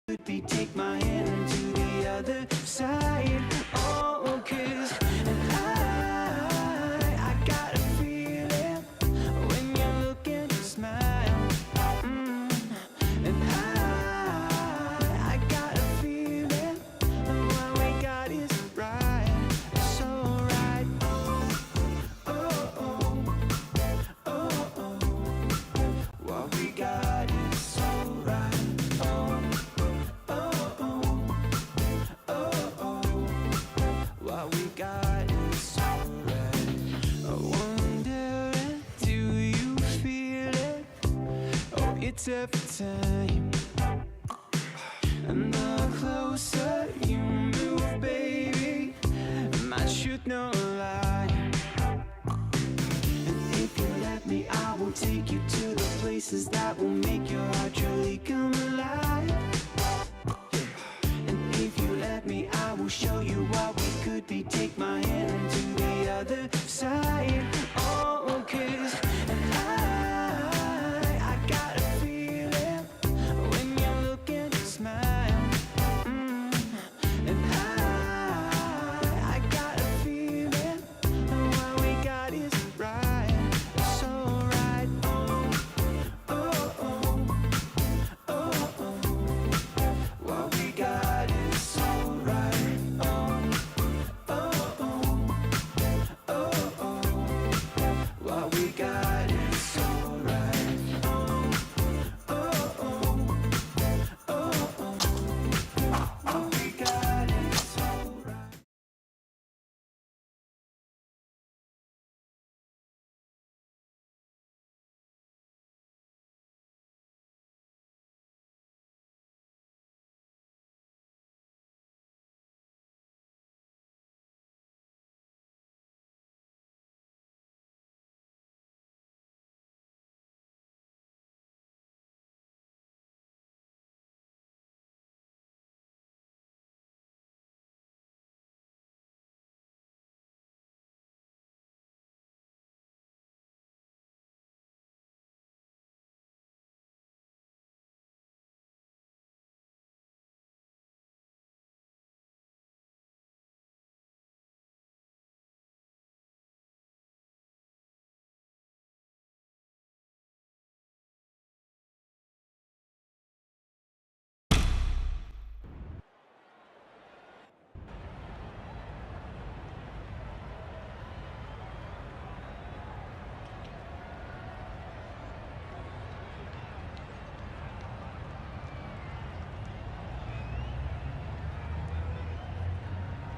Take my hand to the other side. Oh, 'cause I got a feeling when you look and you smile. And I got a feeling what we got is right. So right. Oh, oh, oh, oh. What we got is so right. What we got is so right. I wonder, do you feel it? Oh, it's every time. And the closer you move, baby, my truth no lie. And if you let me, I will take you to the places that will make your heart truly come alive. And if you let me, I will show you what we could be. Take my hand to the other side. Oh, 'cause I got a feeling when you look and you smile. And I got a feeling what we got is right. So right. Oh, oh, oh, oh, oh. What we got is so right. What we got is so right. What we got is so right.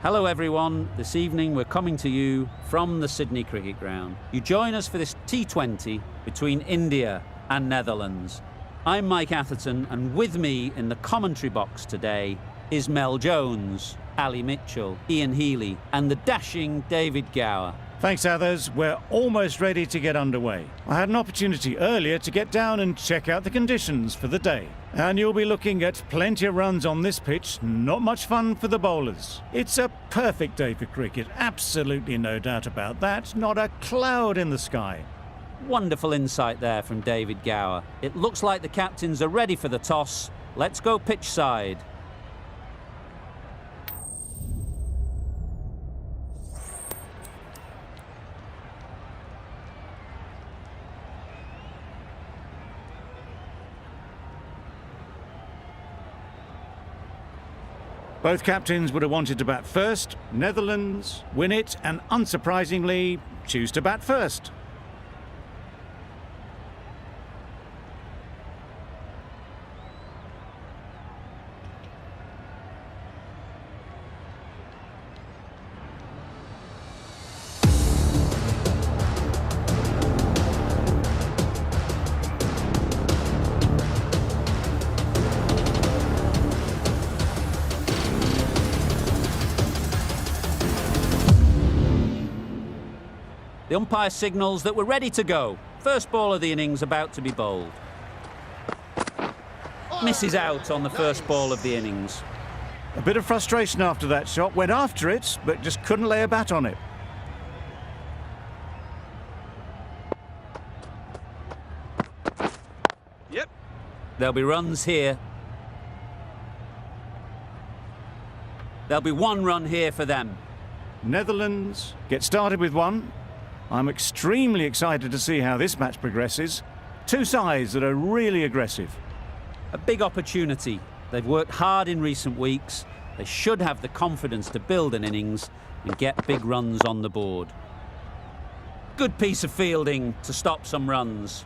Hello everyone, this evening we're coming to you from the Sydney Cricket Ground. You join us for this T20 between India and Netherlands. I'm Mike Atherton, and with me in the commentary box today is Mel Jones, Ali Mitchell, Ian Healy and the dashing David Gower. Thanks, Athers. We're almost ready to get underway. I had an opportunity earlier to get down and check out the conditions for the day. And you'll be looking at plenty of runs on this pitch, not much fun for the bowlers. It's a perfect day for cricket, absolutely no doubt about that, not a cloud in the sky. Wonderful insight there from David Gower. It looks like the captains are ready for the toss. Let's go pitch side. Both captains would have wanted to bat first. Netherlands win it and, unsurprisingly, choose to bat first. The umpire signals that we're ready to go. First ball of the innings about to be bowled. Misses out on the first ball of the innings. A bit of frustration after that shot. Went after it, but just couldn't lay a bat on it. There'll be runs here. There'll be 1 run here for them. Netherlands get started with 1. I'm extremely excited to see how this match progresses. 2 sides that are really aggressive. A big opportunity. They've worked hard in recent weeks. They should have the confidence to build an innings and get big runs on the board. Good piece of fielding to stop some runs.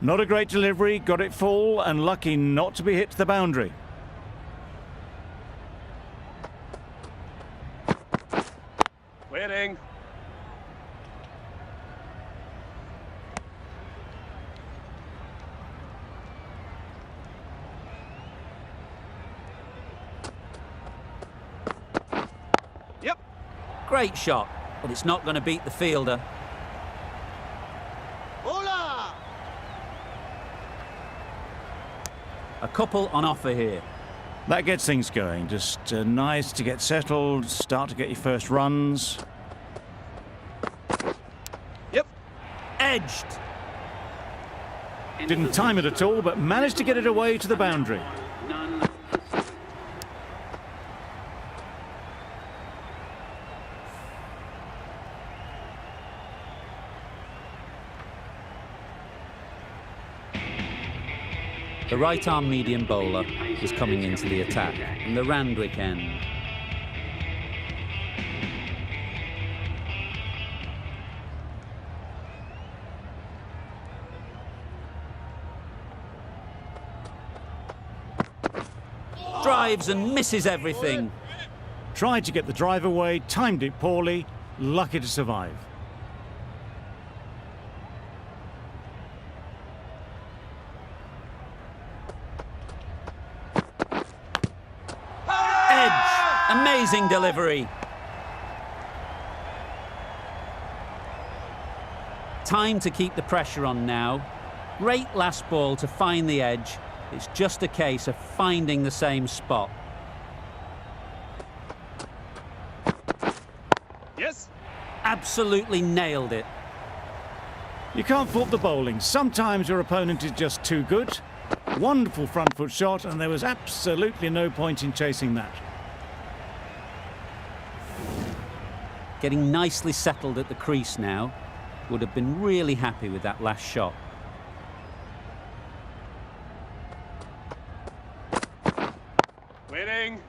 Not a great delivery, got it full and lucky not to be hit to the boundary. Waiting. Yep. Great shot, but it's not going to beat the fielder. Hola! A couple on offer here. That gets things going. Just nice to get settled, start to get your first runs. Yep. Edged. Didn't time it at all, but managed to get it away to the boundary. The right-arm medium bowler is coming into the attack from the Randwick end. Drives and misses everything. Tried to get the drive away, timed it poorly, lucky to survive. Amazing delivery. Time to keep the pressure on now. Great last ball to find the edge. It's just a case of finding the same spot. Yes. Absolutely nailed it. You can't fault the bowling. Sometimes your opponent is just too good. Wonderful front foot shot, and there was absolutely no point in chasing that. Getting nicely settled at the crease now. Would have been really happy with that last shot. Waiting.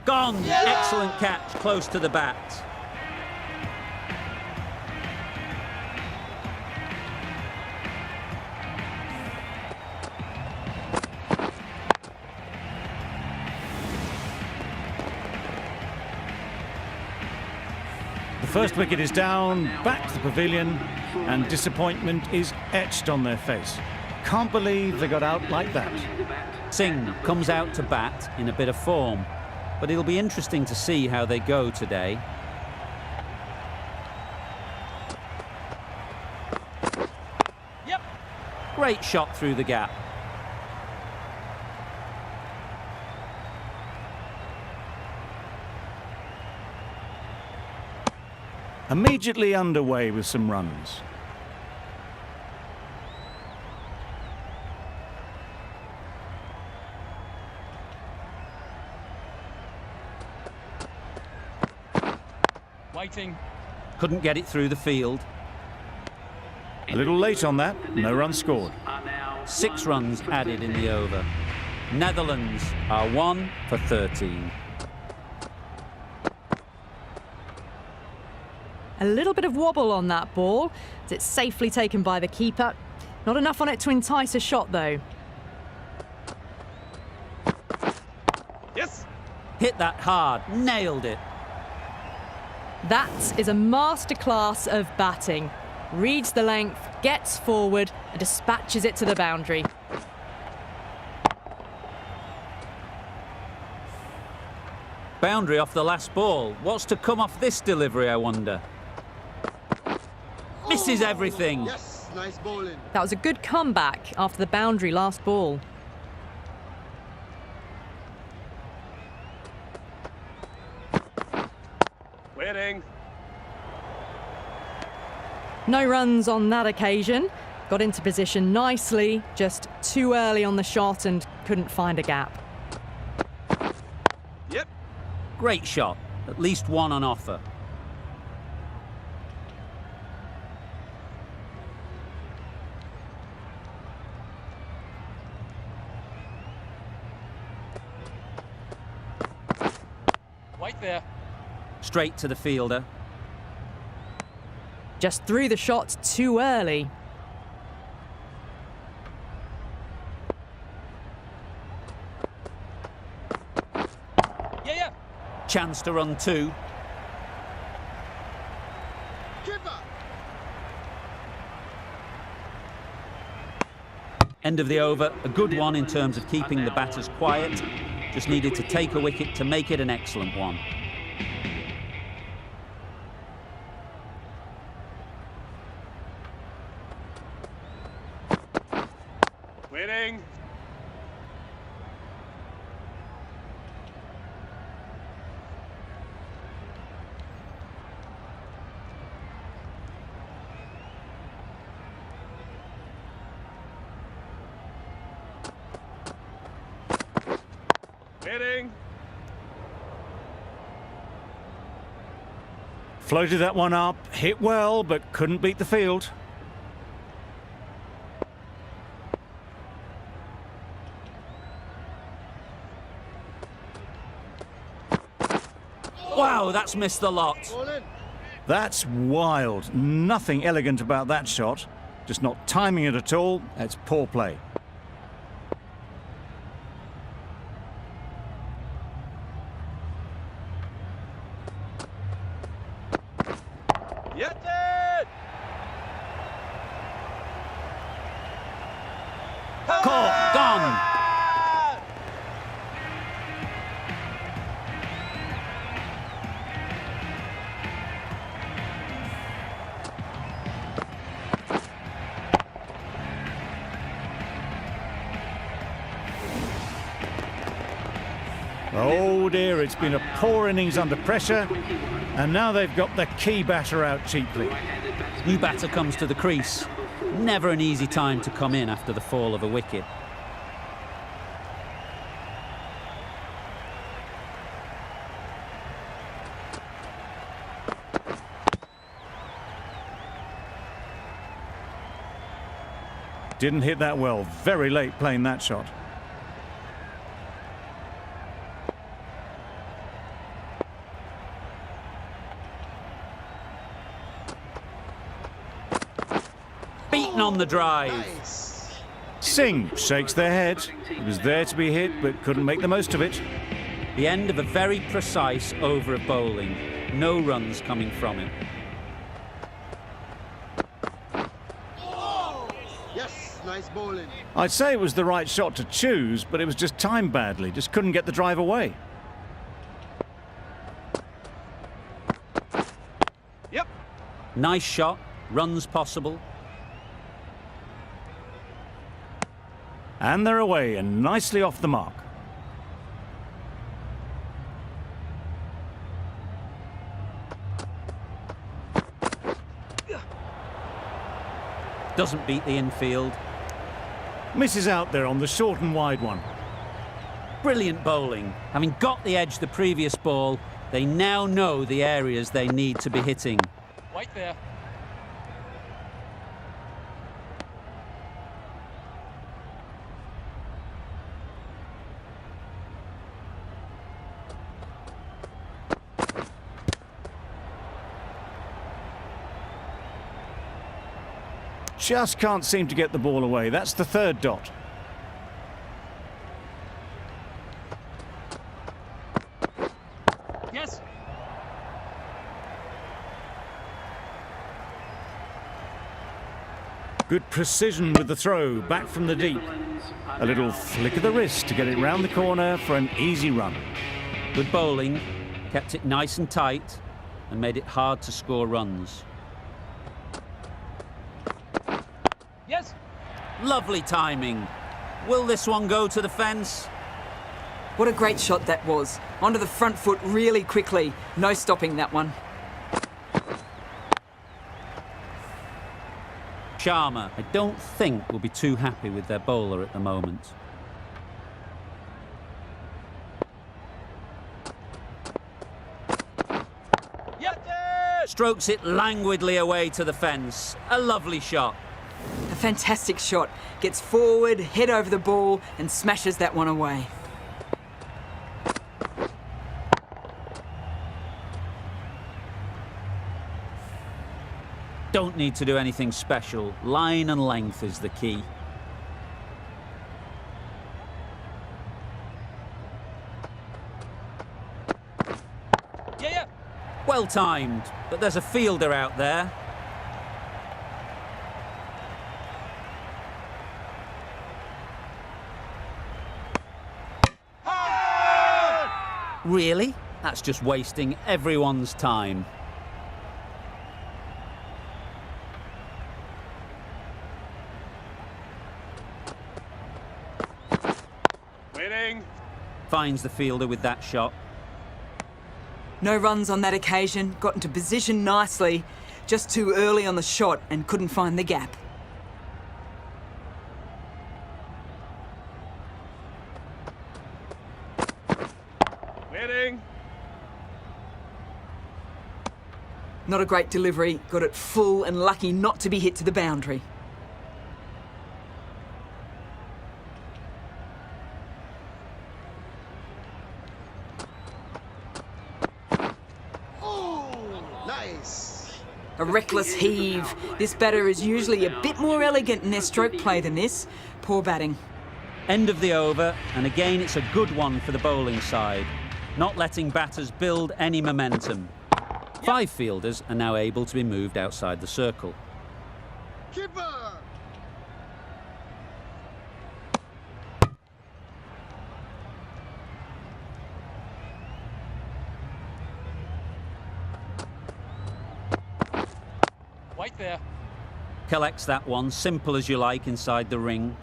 Gone! Excellent catch, close to the bat. The first wicket is down, back to the pavilion, and disappointment is etched on their face. Can't believe they got out like that. Singh comes out to bat in a bit of form, but it'll be interesting to see how they go today. Yep. Great shot through the gap. Immediately underway with some runs. Waiting. Couldn't get it through the field. A little late on that, no runs scored. 6 runs added in the over. Netherlands are 1 for 13. A little bit of wobble on that ball, as it's safely taken by the keeper. Not enough on it to entice a shot, though. Yes. Hit that hard, nailed it. That is a masterclass of batting. Reads the length, gets forward, and dispatches it to the boundary. Boundary off the last ball. What's to come off this delivery, I wonder? Misses everything. Yes, nice bowling. That was a good comeback after the boundary last ball. Waiting. No runs on that occasion. Got into position nicely, just too early on the shot and couldn't find a gap. Great shot. At least one on offer. Right there. Straight to the fielder. Just threw the shot too early. Yeah. Chance to run two. End of the over. A good one in terms of keeping the batters quiet. Just needed to take a wicket to make it an excellent one. Waiting. Waiting. Floated that one up, hit well, but couldn't beat the field. Wow, that's missed the lot. That's wild. Nothing elegant about that shot. Just not timing it at all. It's poor play. Yes, it! Caught, gone. Oh dear, it's been a poor innings under pressure, and now they've got the key batter out cheaply. New batter comes to the crease. Never an easy time to come in after the fall of a wicket. Didn't hit that well. Very late playing that shot. Beaten on the drive. Singh shakes their head. He was there to be hit, but couldn't make the most of it. The end of a very precise over of bowling. No runs coming from him. Yes, nice bowling. I'd say it was the right shot to choose, but it was just timed badly. Just couldn't get the drive away. Yep. Nice shot. Runs possible. And they're away and nicely off the mark. Doesn't beat the infield. Misses out there on the short and wide one. Brilliant bowling. Having got the edge the previous ball, they now know the areas they need to be hitting. Right there. Just can't seem to get the ball away. That's the third dot. Yes. Good precision with the throw, back from the deep. A little flick of the wrist to get it round the corner for an easy run. Good bowling, kept it nice and tight, and made it hard to score runs. Yes. Lovely timing. Will this one go to the fence? What a great shot that was. Onto the front foot really quickly. No stopping that one. Sharma, I don't think, will be too happy with their bowler at the moment. strokes it languidly away to the fence. A lovely shot. A fantastic shot. Gets forward, head over the ball, and smashes that one away. Don't need to do anything special. Line and length is the key. Yeah. Well timed, but there's a fielder out there. Really? That's just wasting everyone's time. Waiting. Finds the fielder with that shot. No runs on that occasion. Got into position nicely. Just too early on the shot and couldn't find the gap. Waiting. Not a great delivery. Got it full and lucky not to be hit to the boundary. Oh, nice. A reckless heave. This batter is usually a bit more elegant in their stroke play than this. Poor batting. End of the over, and again it's a good one for the bowling side, not letting batters build any momentum. 5 fielders are now able to be moved outside the circle. Keeper. White there. Collects that one, simple as you like, inside the ring.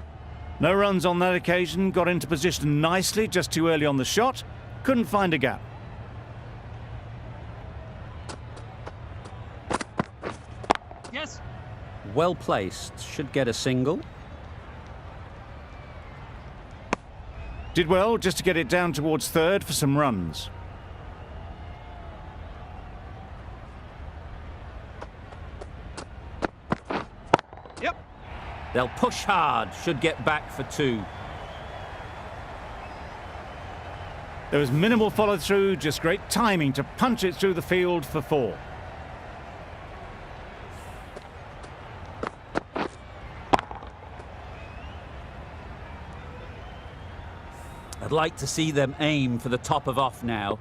No runs on that occasion, got into position nicely, just too early on the shot. Couldn't find a gap. Yes. Well placed, should get a single. Did well just to get it down towards third for some runs. Yep. They'll push hard, should get back for 2. There was minimal follow-through, just great timing to punch it through the field for 4. I'd like to see them aim for the top of off now.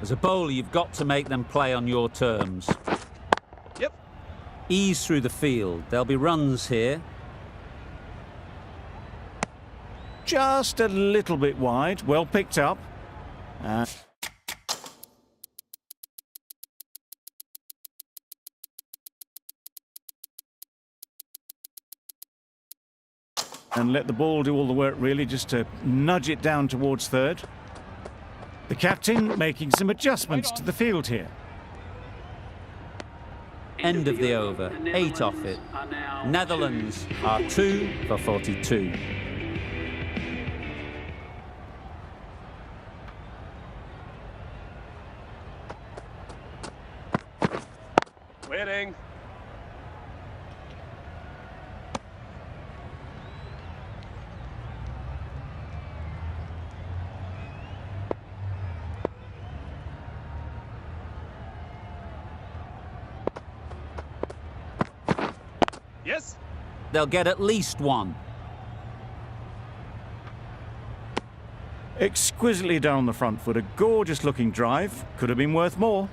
As a bowler, you've got to make them play on your terms. Yep. Ease through the field. There'll be runs here. Just a little bit wide, well picked up. And let the ball do all the work, really, just to nudge it down towards third. The captain making some adjustments to the field here. End of the over. 8 off it. Netherlands are 2 for 42. Waiting. Yes. They'll get at least 1. Exquisitely down the front foot, a gorgeous looking drive. Could have been worth more.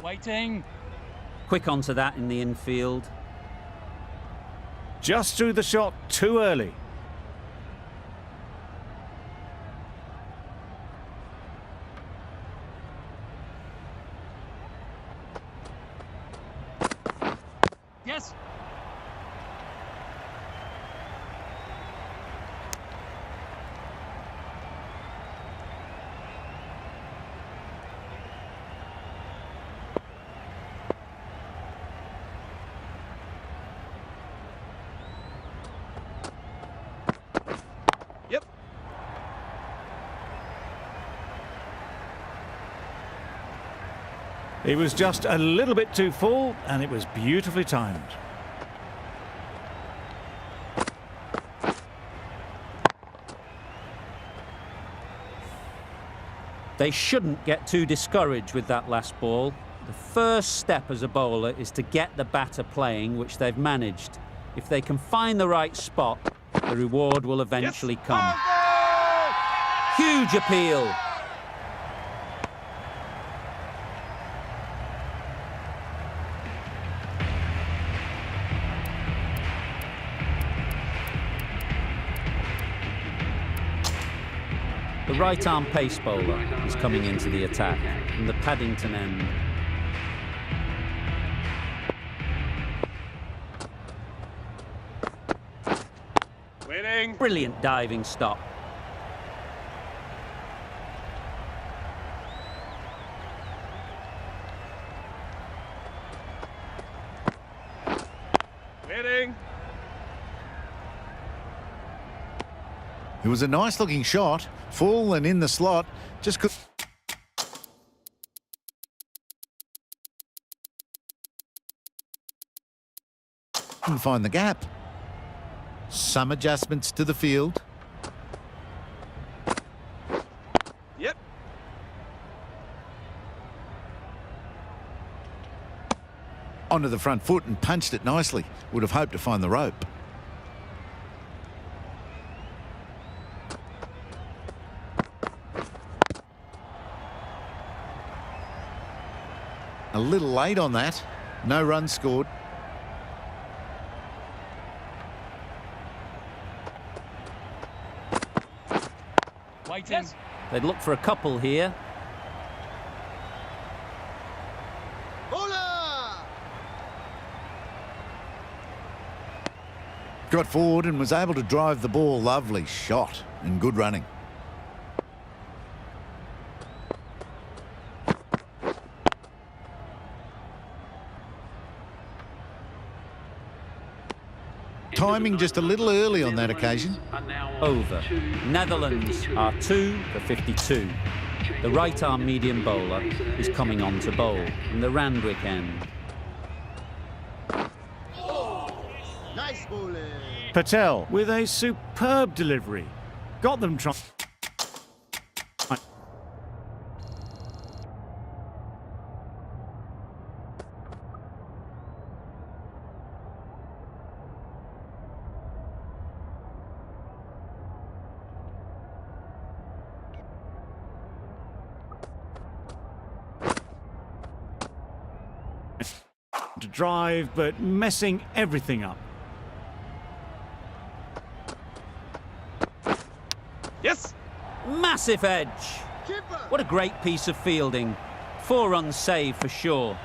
Waiting. Quick onto that in the infield. Just threw the shot too early. Yes. He was just a little bit too full, and it was beautifully timed. They shouldn't get too discouraged with that last ball. The first step as a bowler is to get the batter playing, which they've managed. If they can find the right spot, the reward will eventually come. Huge appeal. The right-arm pace bowler is coming into the attack from the Paddington end. Waiting. Brilliant diving stop. Waiting. It was a nice looking shot, full and in the slot, just couldn't find the gap. Some adjustments to the field. Yep. Onto the front foot and punched it nicely. Would have hoped to find the rope. A little late on that. No runs scored. Waiting. Yes. They'd look for a couple here. Bowler! Got forward and was able to drive the ball. Lovely shot and good running. Timing just a little early on that occasion. Over. Netherlands are 2 for 52. The right-arm medium bowler is coming on to bowl in the Randwick end. Nice bowling. Patel with a superb delivery. Got them trying. To drive, but messing everything up. Yes. Massive edge. Keeper! What a great piece of fielding. 4 runs saved for sure.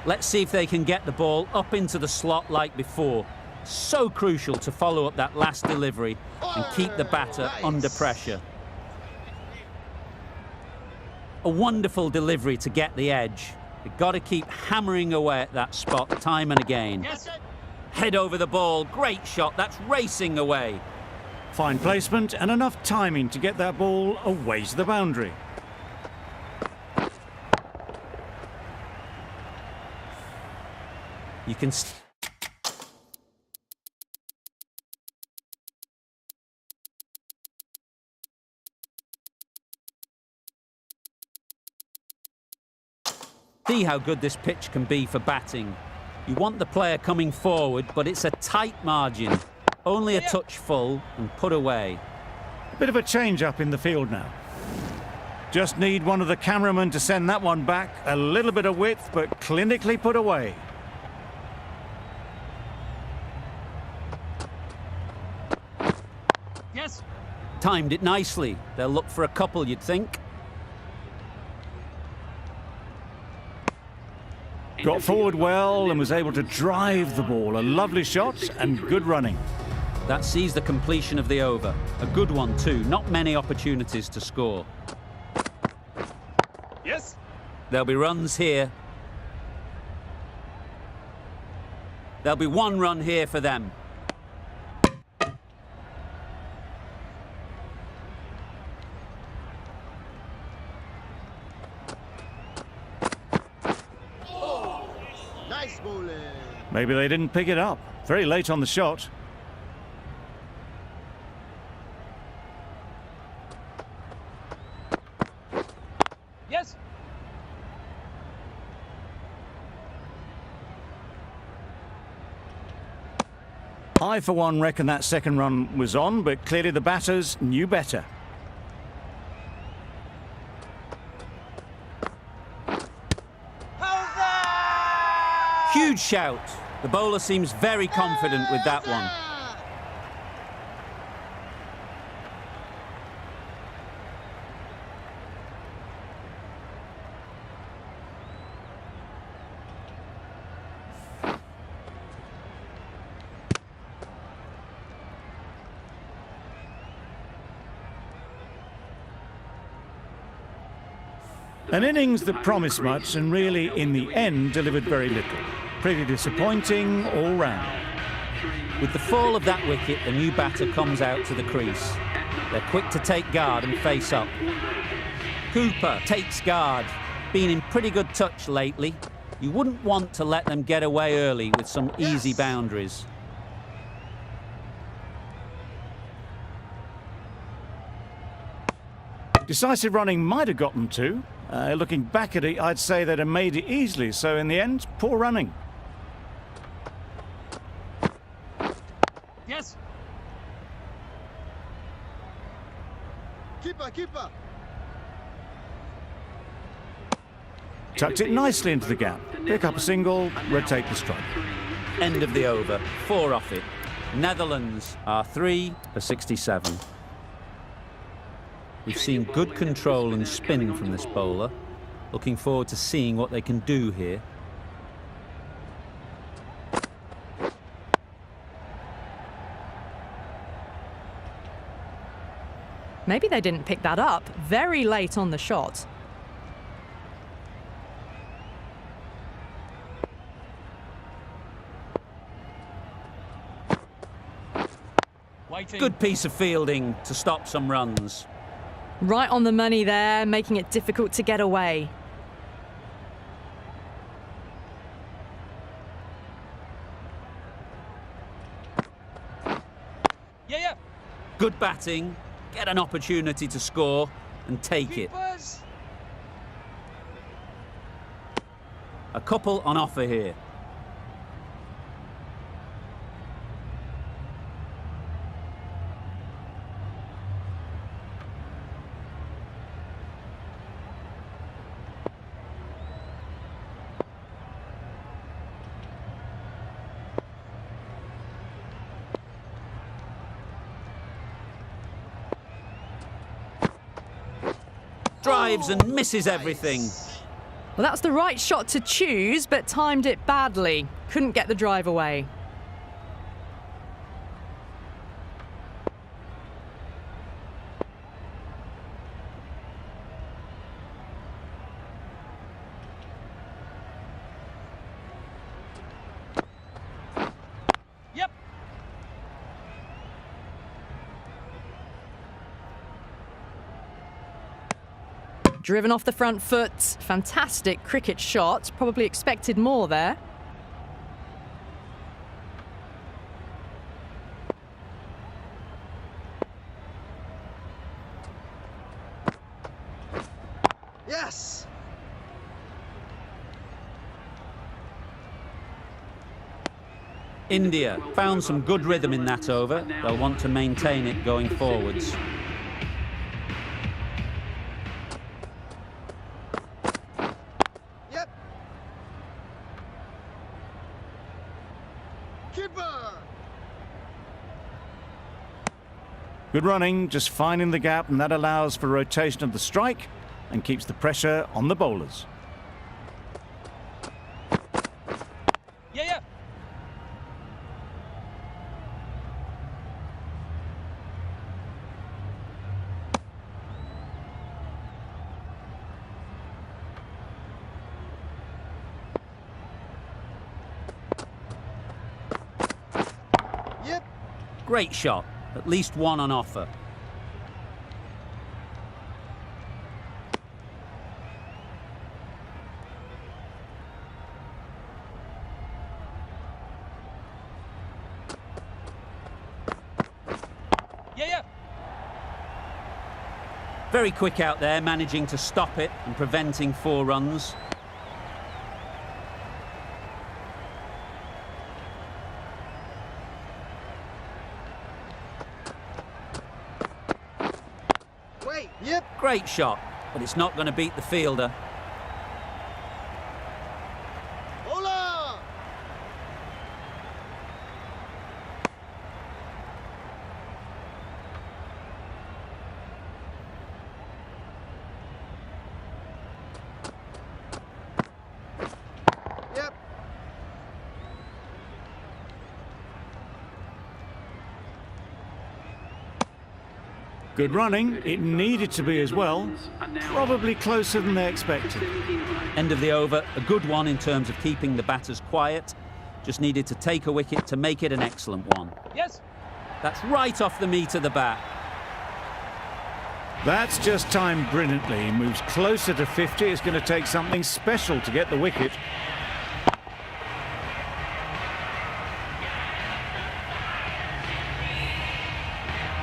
Let's see if they can get the ball up into the slot like before. So crucial to follow up that last delivery and keep the batter under pressure. A wonderful delivery to get the edge. You've got to keep hammering away at that spot time and again. Yes. Head over the ball, great shot, that's racing away. Fine placement and enough timing to get that ball away to the boundary. You can see how good this pitch can be for batting. You want the player coming forward, but it's a tight margin. Only a touch full and put away. Bit of a change up in the field now. Just need one of the cameramen to send that one back. A little bit of width, but clinically put away. Yes. Timed it nicely. They'll look for a couple, you'd think. Got forward well and was able to drive the ball. A lovely shot and good running. That sees the completion of the over. A good one too. Not many opportunities to score. Yes. There'll be runs here. There'll be 1 run here for them. Maybe they didn't pick it up. Very late on the shot. Yes. I, for one, reckon that second run was on, but clearly the batters knew better. Huge shout. The bowler seems very confident with that one. An innings that promised much and really, in the end, delivered very little. Pretty disappointing all round. With the fall of that wicket, the new batter comes out to the crease. They're quick to take guard and face up. Cooper takes guard. Been in pretty good touch lately. You wouldn't want to let them get away early with some easy boundaries. Decisive running might have gotten two. Looking back at it, I'd say they'd have made it easily, so in the end, poor running. Yes. Keeper, keeper. Tucked it nicely into the gap. Pick up a single, rotate the strike. End of the over. 4 off it. Netherlands are 3 for 67. We've seen good control and spin from this bowler. Looking forward to seeing what they can do here. Maybe they didn't pick that up. Very late on the shot. Waiting. Good piece of fielding to stop some runs. Right on the money there, making it difficult to get away. Yeah. Good batting. Get an opportunity to score and take it. Keepers. A couple on offer here. Drives and misses everything. Well, that's the right shot to choose, but timed it badly. Couldn't get the drive away. Yep. Driven off the front foot. Fantastic cricket shot. Probably expected more there. Yes. India found some good rhythm in that over. They'll want to maintain it going forwards. Yep. Keeper. Good running, just finding the gap, and that allows for rotation of the strike and keeps the pressure on the bowlers. Yeah. Yep. Great shot. At least one on offer. Yeah, yeah. Very quick out there, managing to stop it and preventing 4 runs. Wait. Yep. Great shot, but it's not going to beat the fielder. Hola. Yep. Good running. It needed to be as well. Probably closer than they expected. End of the over, a good one in terms of keeping the batters quiet. Just needed to take a wicket to make it an excellent one. Yes. That's right off the meat of the bat. That's just timed brilliantly. He moves closer to 50. It's going to take something special to get the wicket.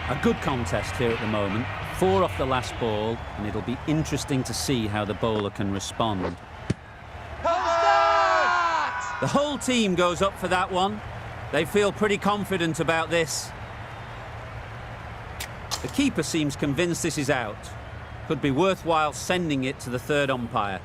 A good contest here at the moment. 4 off the last ball, and it'll be interesting to see how the bowler can respond. The whole team goes up for that one. They feel pretty confident about this. The keeper seems convinced this is out. Could be worthwhile sending it to the 3rd umpire.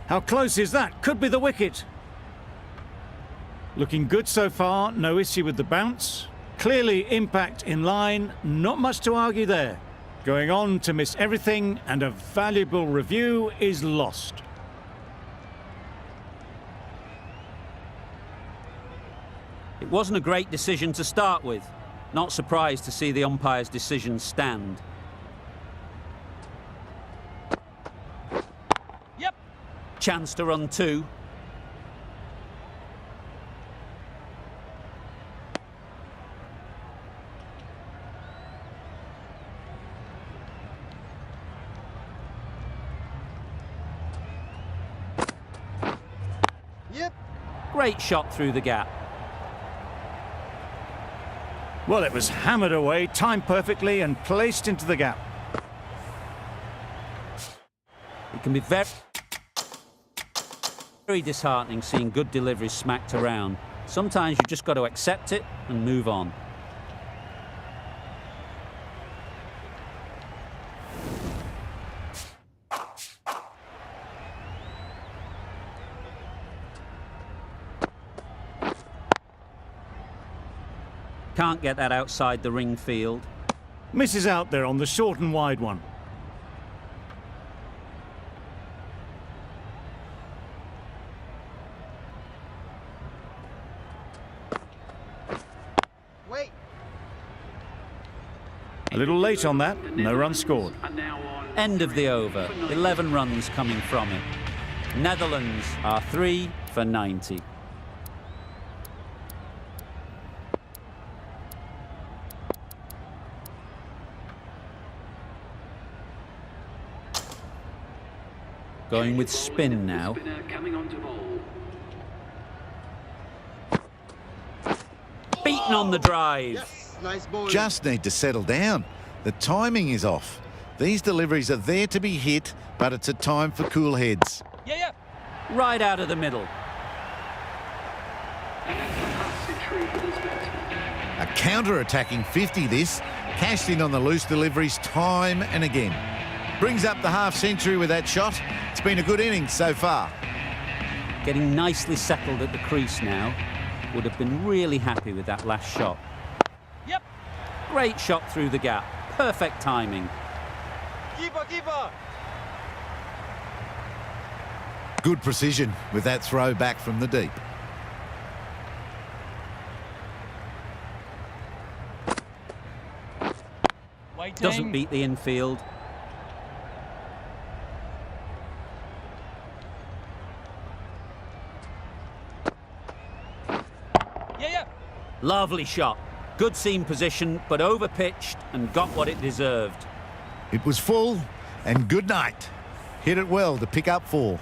How close is that? Could be the wicket. Looking good so far. No issue with the bounce. Clearly impact in line. Not much to argue there. Going on to miss everything, and a valuable review is lost. It wasn't a great decision to start with. Not surprised to see the umpire's decision stand. Yep. Chance to run 2. Yep. Great shot through the gap. Well, it was hammered away, timed perfectly and placed into the gap. It can be very disheartening seeing good deliveries smacked around. Sometimes you've just got to accept it and move on. Can't get that outside the ring field. Misses out there on the short and wide one. Wait. A little late on that, no run scored. End of the over. 11 runs coming from it. Netherlands are 3 for 90. Going with spin now. Beaten on the drive. Yes. Nice ball. Just need to settle down. The timing is off. These deliveries are there to be hit, but it's a time for cool heads. Yeah, yeah. Right out of the middle. A counter-attacking 50 this, cashed in on the loose deliveries time and again. Brings up the half-century with that shot. It's been a good innings so far. Getting nicely settled at the crease now. Would have been really happy with that last shot. Yep. Great shot through the gap. Perfect timing. Keeper, keeper. Good precision with that throw back from the deep. Waiting. Doesn't beat the infield. Yeah. Lovely shot. Good seam position, but over-pitched and got what it deserved. It was full and good night. Hit it well to pick up 4.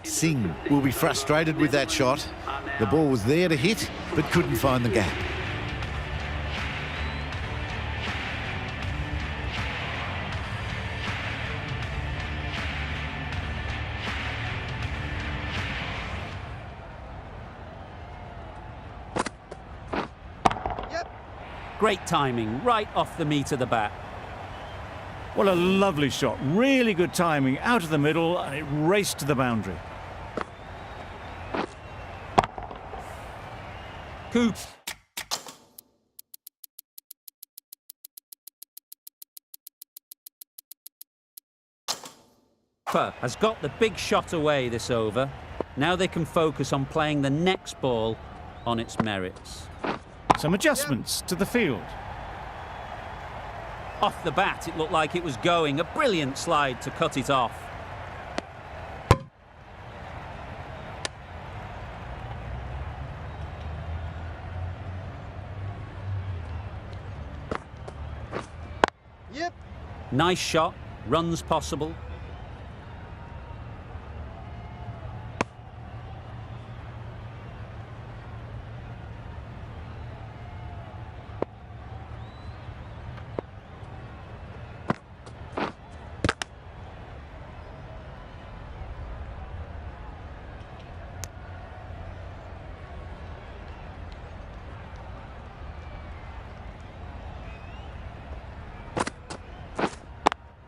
Singh will be frustrated with that shot. The ball was there to hit, but couldn't find the gap. Yep. Great timing, right off the meat of the bat. Well, a lovely shot. Really good timing out of the middle, and it raced to the boundary. Coop. Has got the big shot away this over. Now they can focus on playing the next ball on its merits. Some adjustments to the field. Off the bat, it looked like it was going. A brilliant slide to cut it off. Yep. Nice shot, runs possible.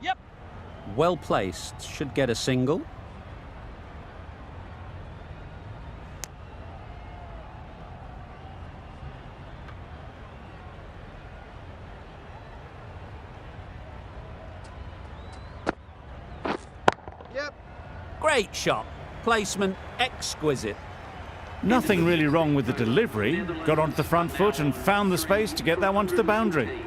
Yep. Well placed, should get a single. Yep. Great shot. Placement exquisite. Nothing really wrong with the delivery. Got onto the front foot and found the space to get that one to the boundary.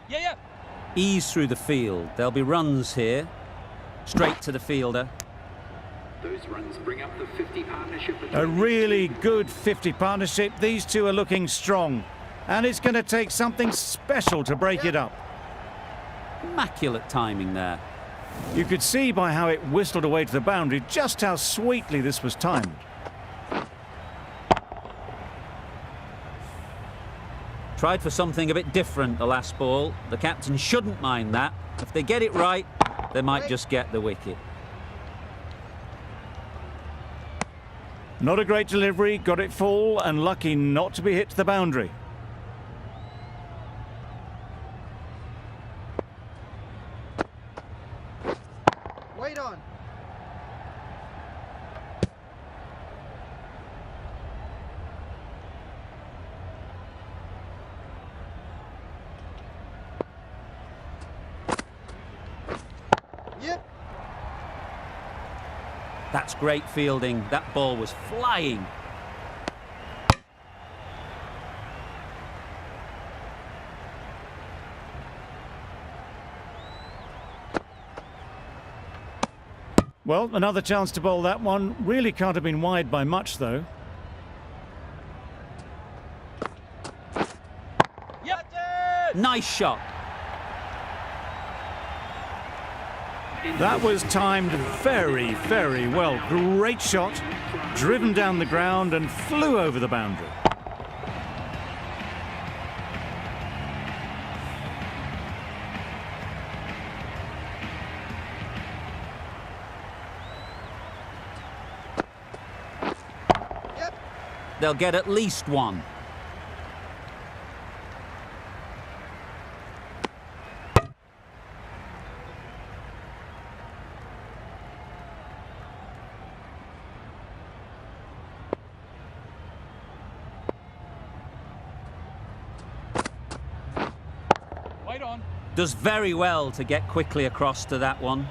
Yeah. Ease through the field. There'll be runs here. Straight to the fielder. Those runs bring up the 50 partnership. A really good 50 partnership. These two are looking strong. And it's going to take something special to break it up. Immaculate timing there. You could see by how it whistled away to the boundary just how sweetly this was timed. Tried for something a bit different the last ball. The captain shouldn't mind that. If they get it right, they might just get the wicket. Not a great delivery, got it full and lucky not to be hit to the boundary. Wait on. Yep. That's great fielding. That ball was flying. Well, another chance to bowl that one. Really can't have been wide by much, though. Yep. Nice shot. That was timed very, very well. Great shot, driven down the ground and flew over the boundary. Yep. They'll get at least one. Does very well to get quickly across to that one.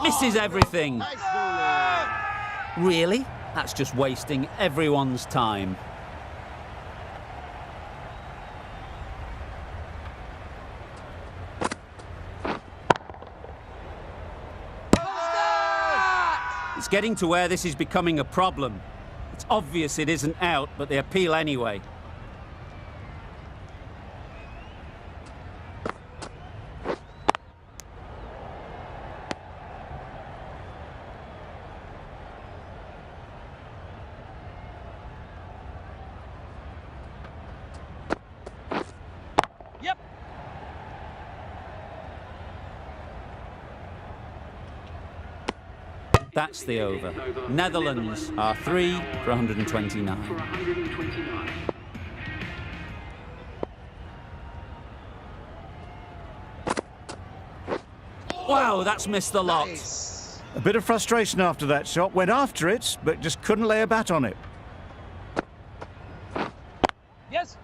Misses everything. Nice bowling. Really? That's just wasting everyone's time. It's getting to where this is becoming a problem. It's obvious it isn't out, but they appeal anyway. Yep. That's the over. Netherlands are 3 for 129. For 129. Wow, that's missed the lot. Nice. A bit of frustration after that shot. Went after it, but just couldn't lay a bat on it. Yes.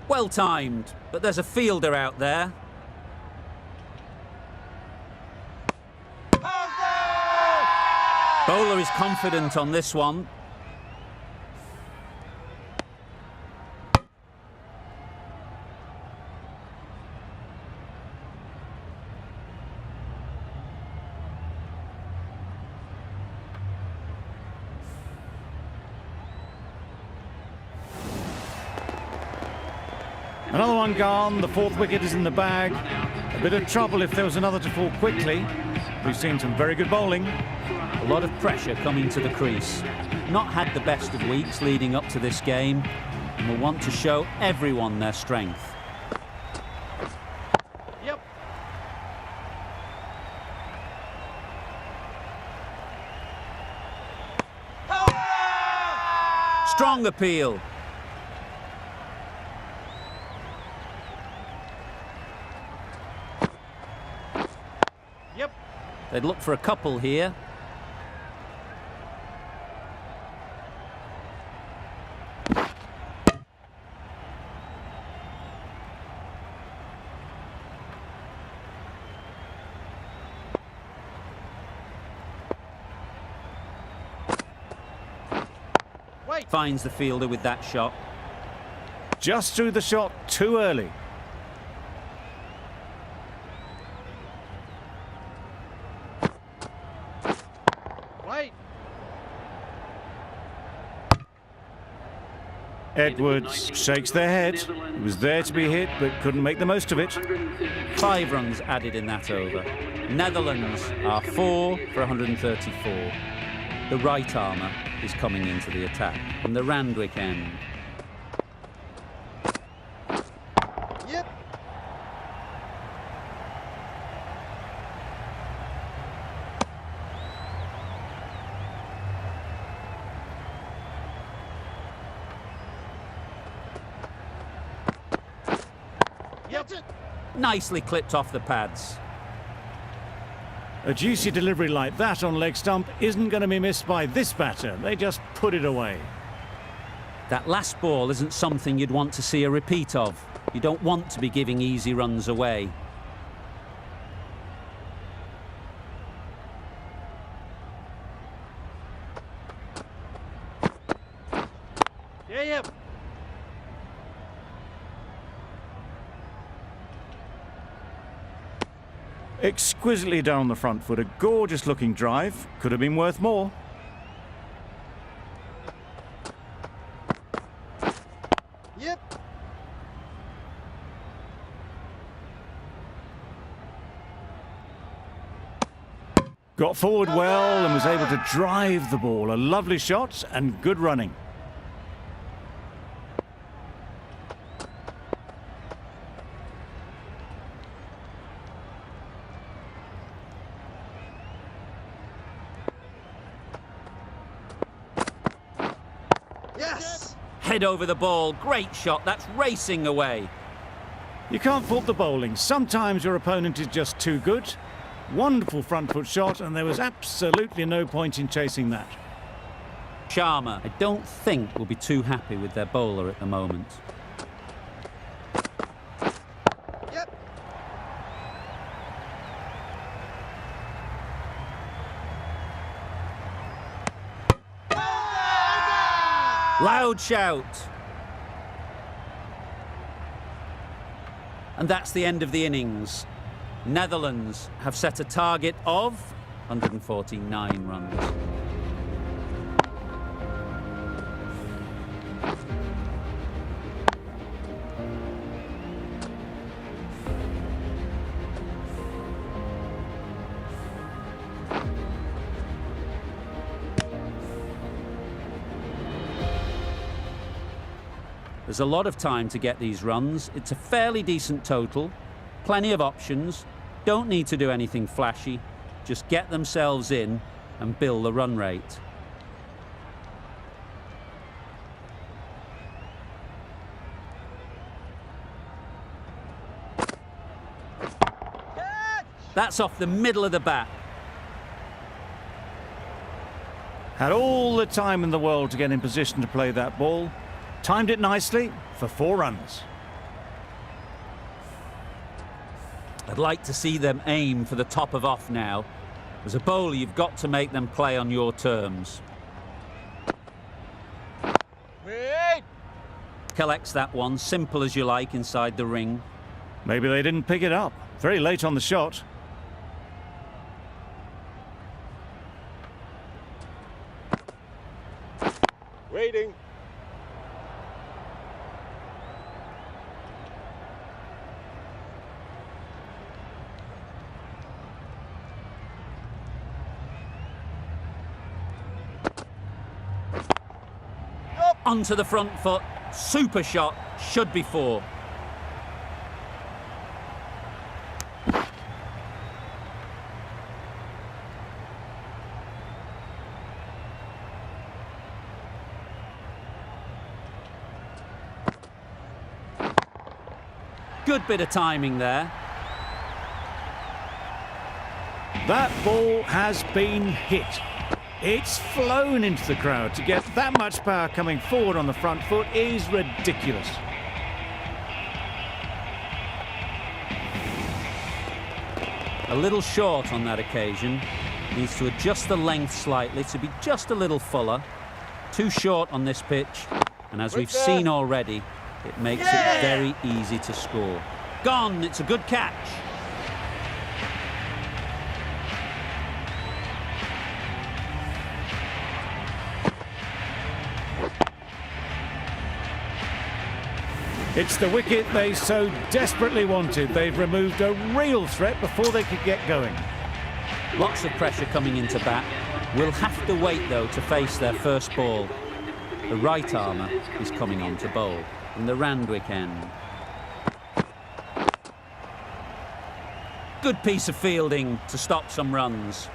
Well timed, but there's a fielder out there. Bowler is confident on this one. Another one gone. The fourth wicket is in the bag. A bit of trouble if there was another to fall quickly. We've seen some very good bowling. A lot of pressure coming to the crease. Not had the best of weeks leading up to this game, and will want to show everyone their strength. Yep. Strong appeal. Yep. They'd look for a couple here. Wait. Finds the fielder with that shot. Just threw the shot too early. Wait. Edwards shakes their head. It was there to be hit, but couldn't make the most of it. 5 runs added in that over. Netherlands are 4 for 134. The right armour is coming into the attack from the Randwick end. Yep. Yep. Nicely clipped off the pads. A juicy delivery like that on leg stump isn't going to be missed by this batter. They just put it away. That last ball isn't something you'd want to see a repeat of. You don't want to be giving easy runs away. Yeah, yep. Exquisitely down the front foot. A gorgeous looking drive. Could have been worth more. Yep. Got forward well and was able to drive the ball. A lovely shot and good running. Yes. Head over the ball. Great shot. That's racing away. You can't fault the bowling. Sometimes your opponent is just too good. Wonderful front foot shot, and there was absolutely no point in chasing that. Sharma, I don't think, will be too happy with their bowler at the moment. Yep. Loud shout. And that's the end of the innings. Netherlands have set a target of 149 runs. There's a lot of time to get these runs. It's a fairly decent total. Plenty of options. Don't need to do anything flashy. Just get themselves in and build the run rate. That's off the middle of the bat. Had all the time in the world to get in position to play that ball. Timed it nicely for 4 runs. I'd like to see them aim for the top of off now. As a bowler, you've got to make them play on your terms. Wait. Collects that one, simple as you like, inside the ring. Maybe they didn't pick it up. Very late on the shot. Waiting. Onto the front foot. Super shot. Should be 4. Good bit of timing there. That ball has been hit. It's flown into the crowd. To get that much power coming forward on the front foot is ridiculous. A little short on that occasion. Needs to adjust the length slightly to be just a little fuller. Too short on this pitch. And as we've seen already, it makes it very easy to score. Gone. It's a good catch. It's the wicket they so desperately wanted. They've removed a real threat before they could get going. Lots of pressure coming into bat. We'll have to wait, though, to face their first ball. The right armour is coming on to bowl in the Randwick end. Good piece of fielding to stop some runs.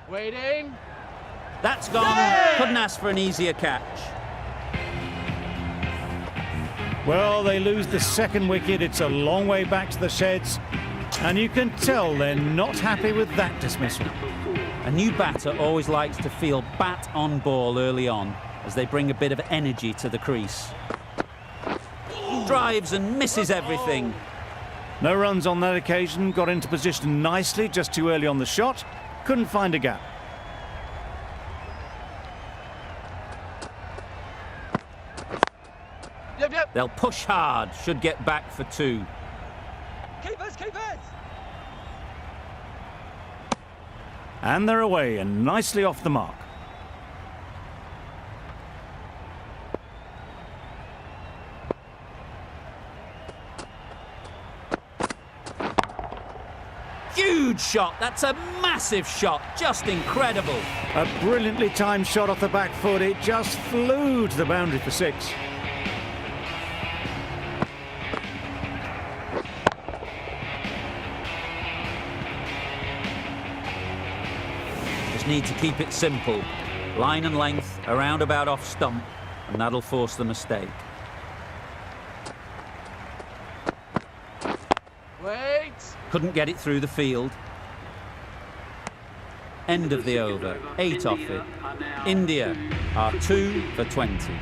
Waiting. That's gone. Couldn't ask for an easier catch. Well, they lose the second wicket. It's a long way back to the sheds. And you can tell they're not happy with that dismissal. A new batter always likes to feel bat on ball early on as they bring a bit of energy to the crease. Drives and misses everything. No runs on that occasion. Got into position nicely, just too early on the shot. Couldn't find a gap. Yep. They'll push hard. Should get back for 2. Keepers. And they're away and nicely off the mark. Huge shot. That's a massive shot. Just incredible. A brilliantly timed shot off the back foot. It just flew to the boundary for 6. Just need to keep it simple. Line and length, around about off stump, and that'll force the mistake. Wait. Couldn't get it through the field. End of the over, 8 off it. India are 2 for 20.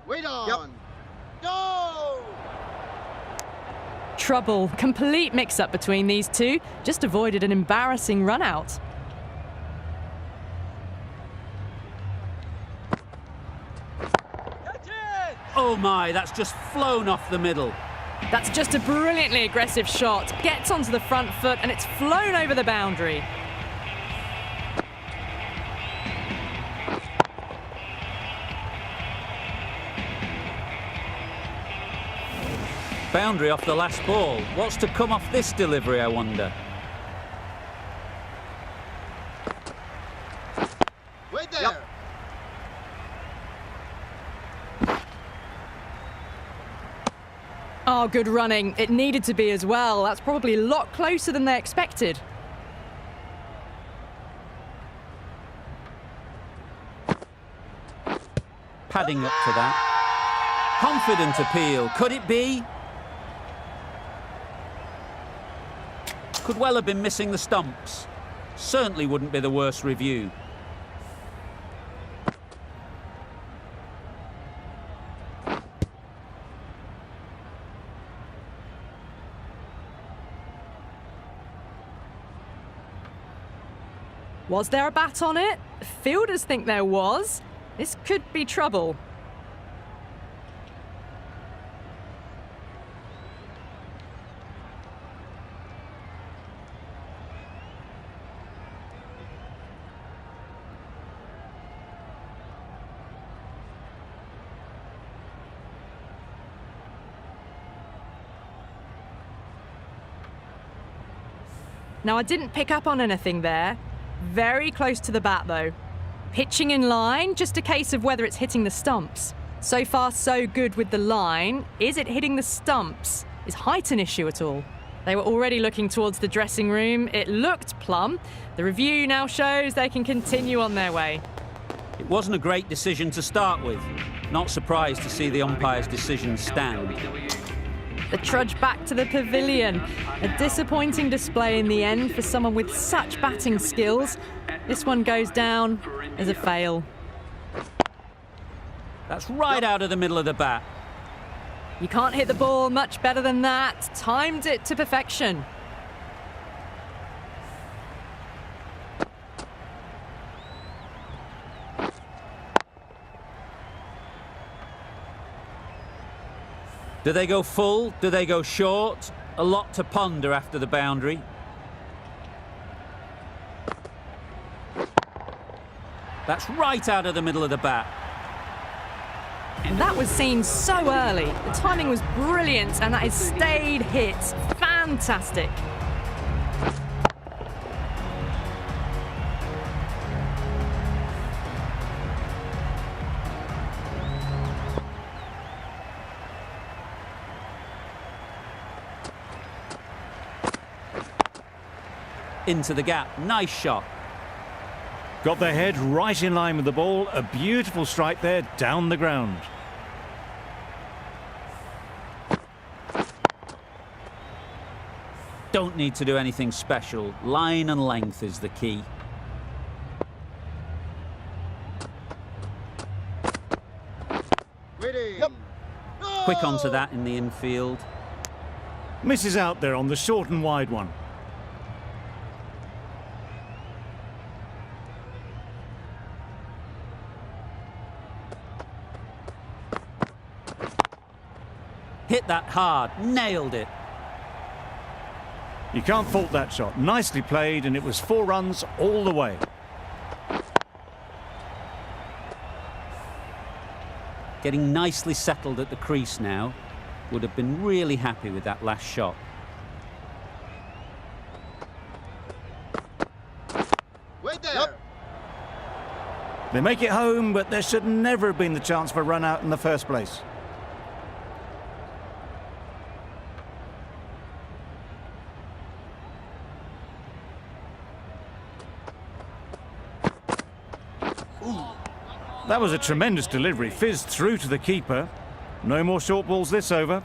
Wait on. Go! Trouble. Complete mix-up between these two. Just avoided an embarrassing run-out. Catch it! Oh my, that's just flown off the middle. That's just a brilliantly aggressive shot. Gets onto the front foot and it's flown over the boundary. Boundary off the last ball. What's to come off this delivery, I wonder? Wait there. Oh, good running. It needed to be as well. That's probably a lot closer than they expected. Padding up to that. Confident appeal. Could it be? Could well have been missing the stumps. Certainly wouldn't be the worst review. Was there a bat on it? Fielders think there was. This could be trouble. Now, I didn't pick up on anything there. Very close to the bat, though. Pitching in line, just a case of whether it's hitting the stumps. So far, so good with the line. Is it hitting the stumps? Is height an issue at all? They were already looking towards the dressing room. It looked plumb. The review now shows they can continue on their way. It wasn't a great decision to start with. Not surprised to see the umpire's decision stand. The trudge back to the pavilion. A disappointing display in the end for someone with such batting skills. This one goes down as a fail. That's right out of the middle of the bat. You can't hit the ball much better than that. Timed it to perfection. Do they go full? Do they go short? A lot to ponder after the boundary. That's right out of the middle of the bat. And that was seen so early. The timing was brilliant and that is stayed hit. Fantastic. Into the gap. Nice shot. Got their head right in line with the ball. A beautiful strike there down the ground. Don't need to do anything special. Line and length is the key. Waiting. Yep. Quick onto that in the infield. Misses out there on the short and wide one. Hit that hard. Nailed it. You can't fault that shot. Nicely played, and it was 4 runs all the way. Getting nicely settled at the crease now. Would have been really happy with that last shot. Wait there. Yep. They make it home, but there should never have been the chance for a run out in the first place. That was a tremendous delivery, fizzed through to the keeper. No more short balls this over.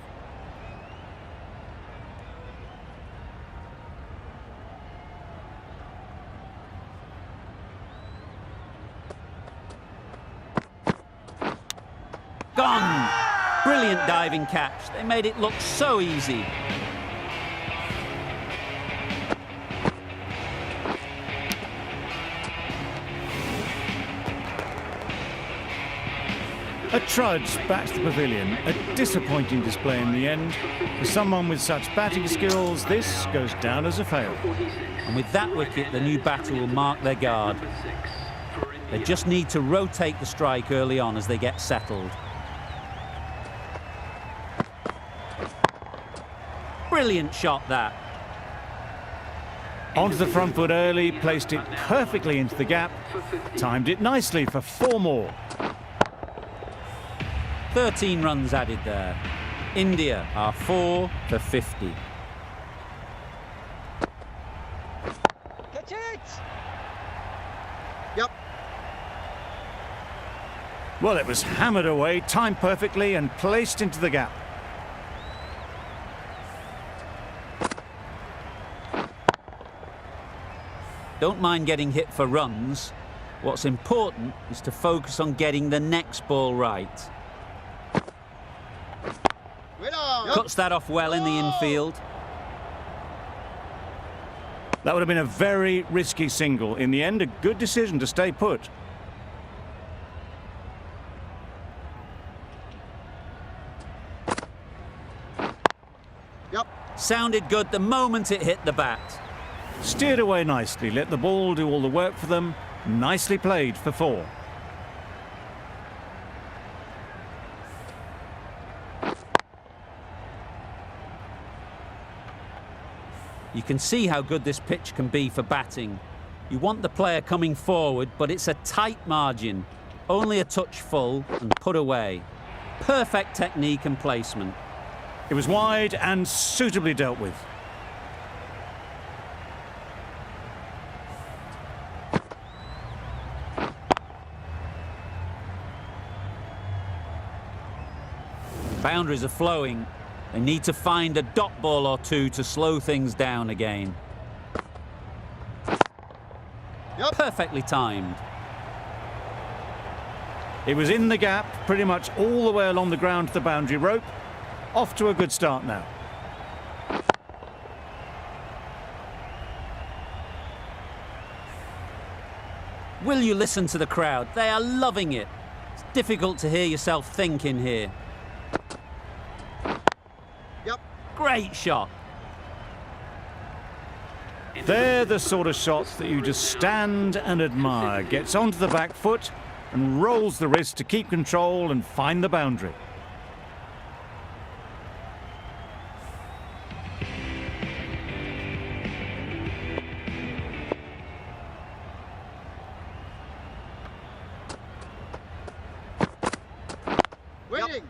Gone! Brilliant diving catch. They made it look so easy. A trudge back to the pavilion. A disappointing display in the end. For someone with such batting skills, this goes down as a fail. And with that wicket, the new batter will mark their guard. They just need to rotate the strike early on as they get settled. Brilliant shot, that. Onto the front foot early, placed it perfectly into the gap. Timed it nicely for 4 more. 13 runs added there. India are 4 for 50. Catch it! Yep. Well, it was hammered away, timed perfectly and placed into the gap. Don't mind getting hit for runs. What's important is to focus on getting the next ball right. Wait on! Cuts that off well in the infield. That would have been a very risky single. In the end, a good decision to stay put. Yep. Sounded good the moment it hit the bat. Steered away nicely, let the ball do all the work for them. Nicely played for 4. You can see how good this pitch can be for batting. You want the player coming forward, but it's a tight margin. Only a touch full and put away. Perfect technique and placement. It was wide and suitably dealt with. Boundaries are flowing. They need to find a dot ball or two to slow things down again. Yep. Perfectly timed. It was in the gap, pretty much all the way along the ground to the boundary rope. Off to a good start now. Will you listen to the crowd? They are loving it. It's difficult to hear yourself think in here. Yep. Great shot. They're the sort of shots that you just stand and admire. Gets onto the back foot and rolls the wrist to keep control and find the boundary. Waiting.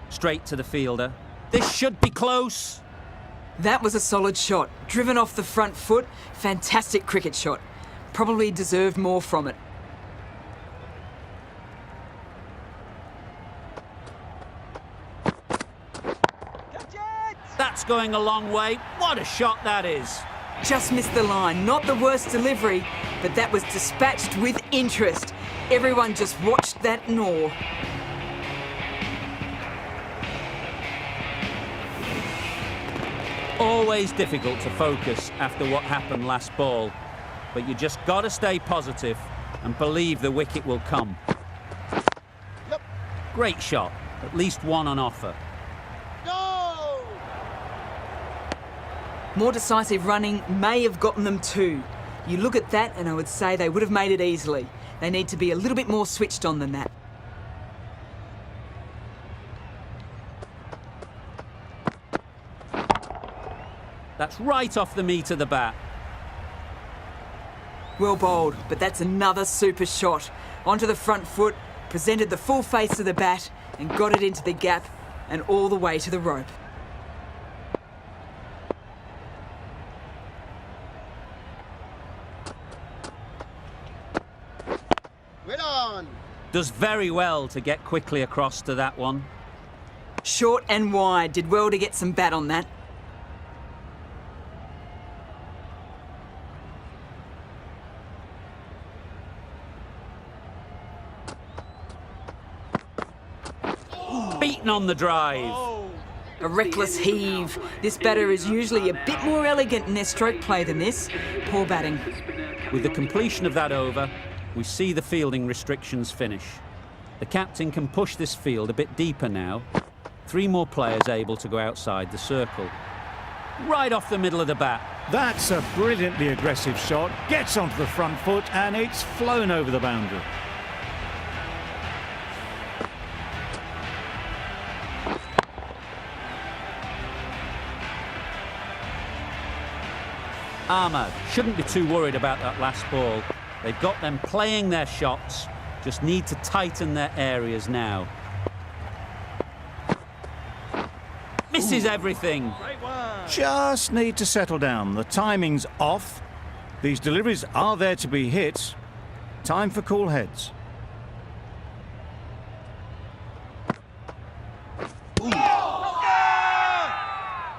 Straight to the fielder. This should be close. That was a solid shot. Driven off the front foot. Fantastic cricket shot. Probably deserved more from it. That's going a long way. What a shot that is. Just missed the line. Not the worst delivery, but that was dispatched with interest. Everyone just watched that gnaw. Always difficult to focus after what happened last ball, but you just got to stay positive and believe the wicket will come. Yep. Great shot. At least one on offer. No! More decisive running may have gotten them 2. You look at that and I would say they would have made it easily. They need to be a little bit more switched on than that. That's right off the meat of the bat. Well bowled, but that's another super shot. Onto the front foot, presented the full face of the bat and got it into the gap and all the way to the rope. Wait on. Does very well to get quickly across to that one. Short and wide. Did well to get some bat on that. Beaten on the drive. A reckless heave. This batter is usually a bit more elegant in their stroke play than this. Poor batting. With the completion of that over, we see the fielding restrictions finish. The captain can push this field a bit deeper now. 3 more players able to go outside the circle. Right off the middle of the bat. That's a brilliantly aggressive shot. Gets onto the front foot and it's flown over the boundary. Ahmad shouldn't be too worried about that last ball. They've got them playing their shots, just need to tighten their areas now. Misses everything. Great one. Just need to settle down. The timing's off. These deliveries are there to be hit. Time for cool heads.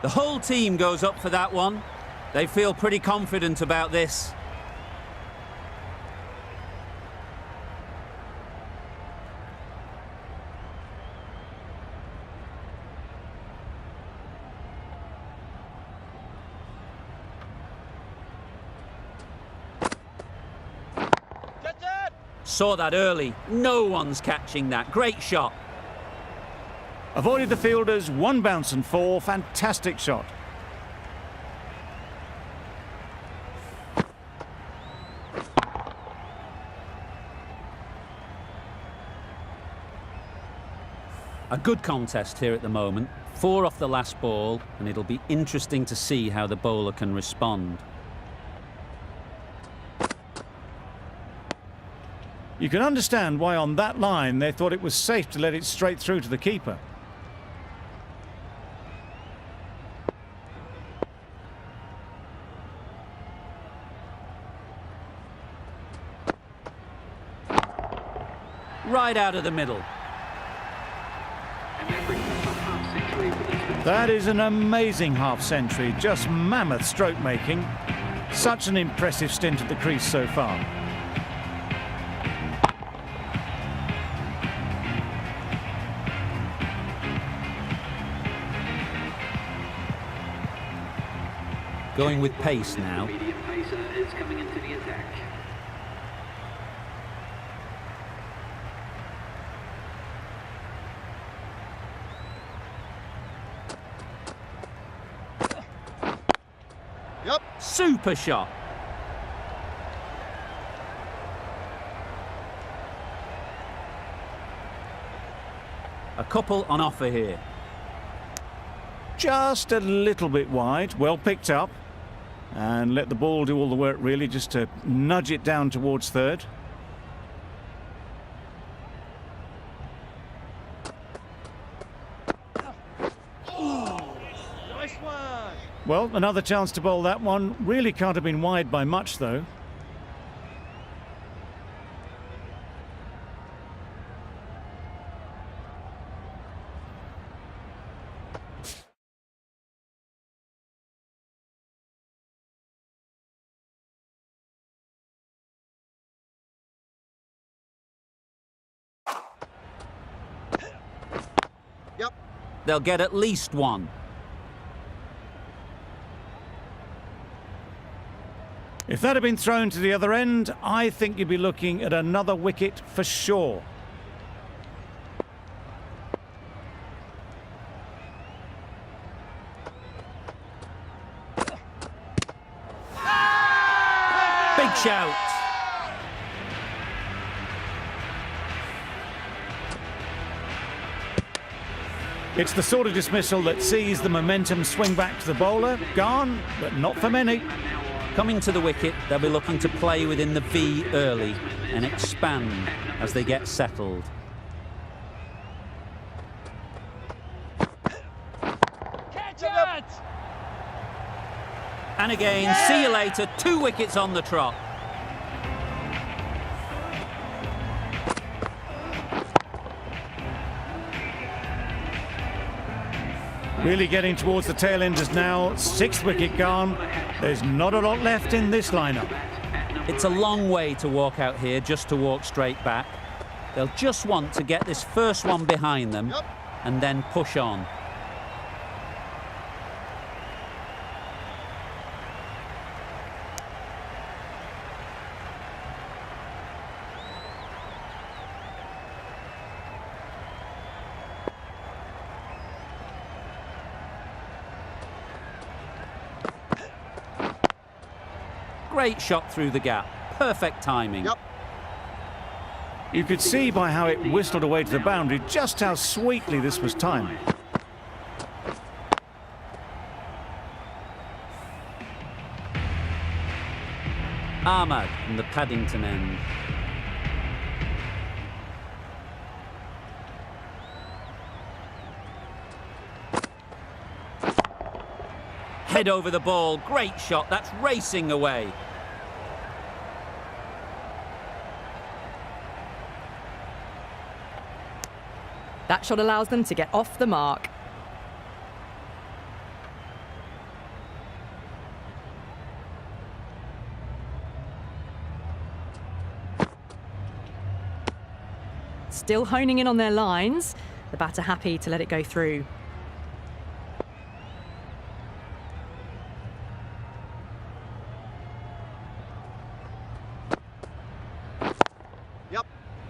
The whole team goes up for that one. They feel pretty confident about this. Catch it. Saw that early. No one's catching that. Great shot. Avoided the fielders, 1 bounce and 4. Fantastic shot. A good contest here at the moment. 4 off the last ball, and it'll be interesting to see how the bowler can respond. You can understand why on that line they thought it was safe to let it straight through to the keeper. Right out of the middle. And that brings up a half-century for this one. That is an amazing half-century, just mammoth stroke making. Such an impressive stint at the crease so far. Going with pace now. Medium pacer is coming into the attack. Yep. Super shot. A couple on offer here. Just a little bit wide, well picked up. And let the ball do all the work really, just to nudge it down towards third. Nice one. Well, another chance to bowl that one. Really can't have been wide by much though. Yep. They'll get at least 1. If that had been thrown to the other end, I think you'd be looking at another wicket for sure. Big shout. It's the sort of dismissal that sees the momentum swing back to the bowler. Gone, but not for many. Coming to the wicket, they'll be looking to play within the V early and expand as they get settled. Catch it. And again, see you later. 2 wickets on the trot. Really getting towards the tail enders now. 6th wicket gone. There's not a lot left in this lineup. It's a long way to walk out here just to walk straight back. They'll just want to get this first one behind them and then push on. Great shot through the gap. Perfect timing. You could see by how it whistled away to the boundary just how sweetly this was timed. Ahmad from the Paddington end. Head over the ball. Great shot. That's racing away. That shot allows them to get off the mark. Still honing in on their lines. The batter happy to let it go through.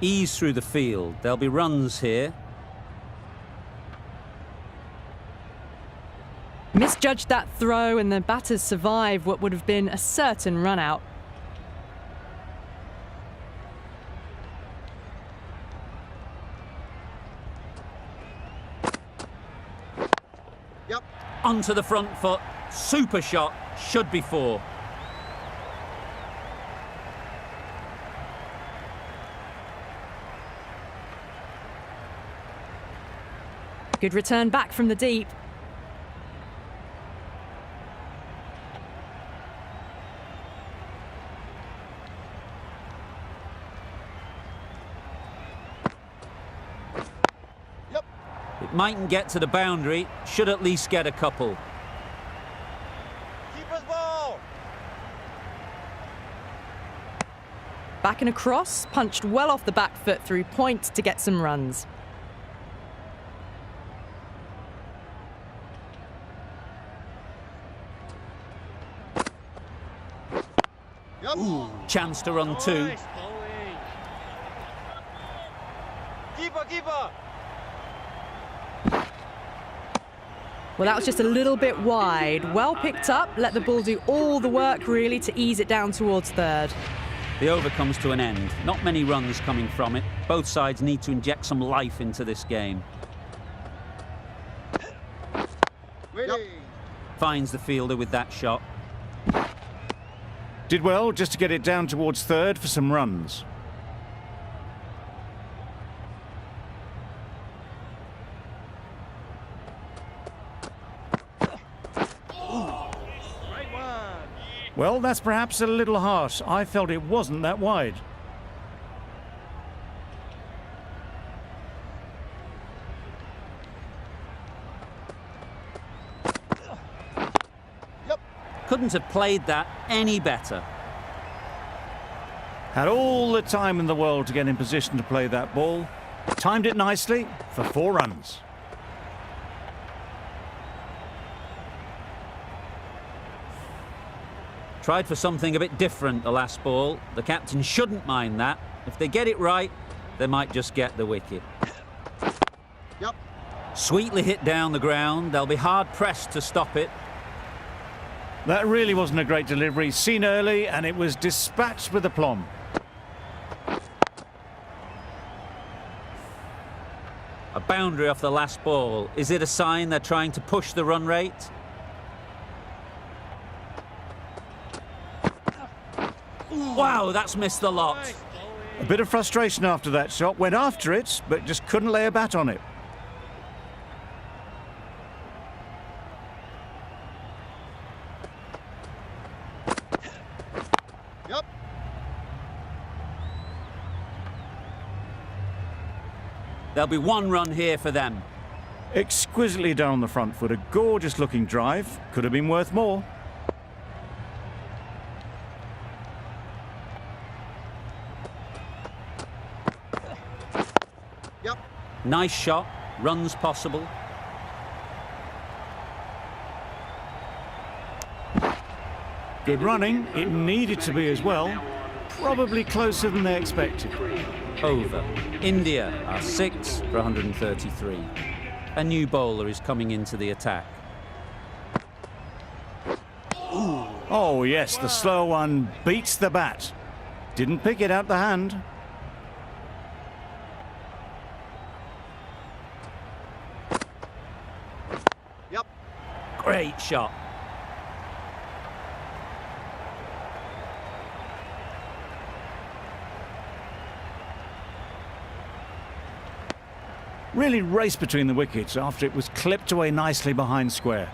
Ease through the field. There'll be runs here. Misjudged that throw and the batters survive what would have been a certain run out. Onto the front foot. Super shot. Should be 4. Good return back from the deep. It mightn't get to the boundary. Should at least get a couple. Keeper's ball. Back and across, punched well off the back foot through point to get some runs. Chance to run 2. Nice bowling. Keeper. Well, that was just a little bit wide. Well picked up, let the ball do all the work really to ease it down towards third. The over comes to an end. Not many runs coming from it. Both sides need to inject some life into this game. Finds the fielder with that shot. Did well just to get it down towards third for some runs. Right one. Well, that's perhaps a little harsh. I felt it wasn't that wide. Couldn't have played that any better. Had all the time in the world to get in position to play that ball. Timed it nicely for 4 runs. Tried for something a bit different the last ball. The captain shouldn't mind that. If they get it right, they might just get the wicket. Sweetly hit down the ground. They'll be hard pressed to stop it. That really wasn't a great delivery. Seen early, and it was dispatched with aplomb. A boundary off the last ball. Is it a sign they're trying to push the run rate? Wow, that's missed the lot. Nice bowling. A bit of frustration after that shot. Went after it, but just couldn't lay a bat on it. There'll be 1 run here for them. Exquisitely done on the front foot. A gorgeous looking drive. Could have been worth more. Yep. Nice shot. Runs possible. Good running. It needed to be as well. Probably closer than they expected. Over. India are 6 for 133. A new bowler is coming into the attack. Oh yes, the slow one beats the bat. Didn't pick it out the hand. Yep. Great shot. Really raced between the wickets after it was clipped away nicely behind square.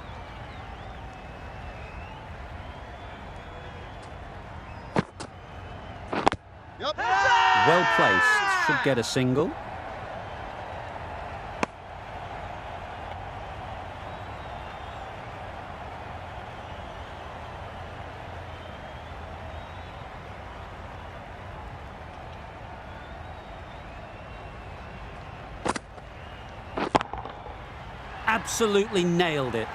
Yep. Well placed. Should get a single. Absolutely nailed it.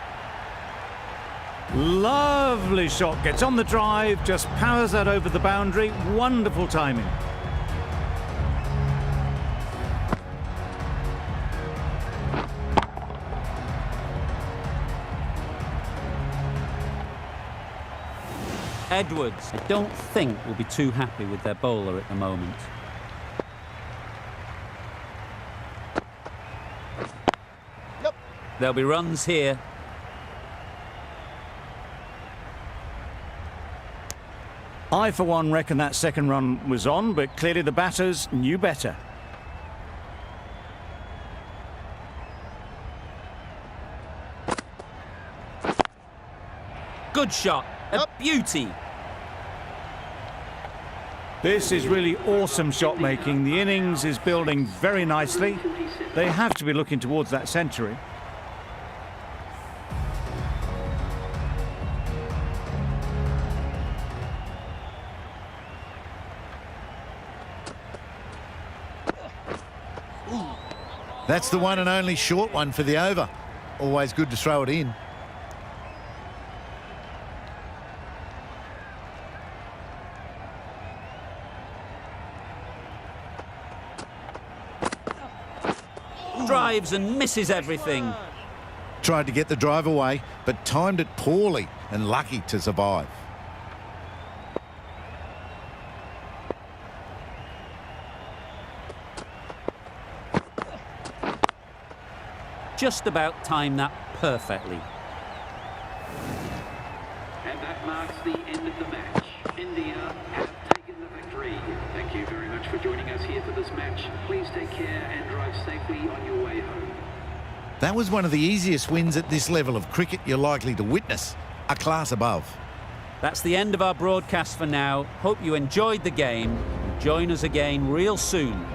Lovely shot. Gets on the drive, just powers that over the boundary. Wonderful timing. Edwards, I don't think, will be too happy with their bowler at the moment. Yep. There'll be runs here. I, for one, reckon that second run was on, but clearly the batters knew better. Good shot. A Yep. beauty. This is really awesome shot making. The innings is building very nicely. They have to be looking towards that century. That's the one and only short one for the over. Always good to throw it in. Drives and misses everything. Tried to get the drive away, but timed it poorly and lucky to survive. Just about timed that perfectly. And that marks the end of the match. India have taken the victory. Thank you very much for joining us here for this match. Please take care and drive safely on your way home. That was one of the easiest wins at this level of cricket you're likely to witness. A class above. That's the end of our broadcast for now. Hope you enjoyed the game. Join us again real soon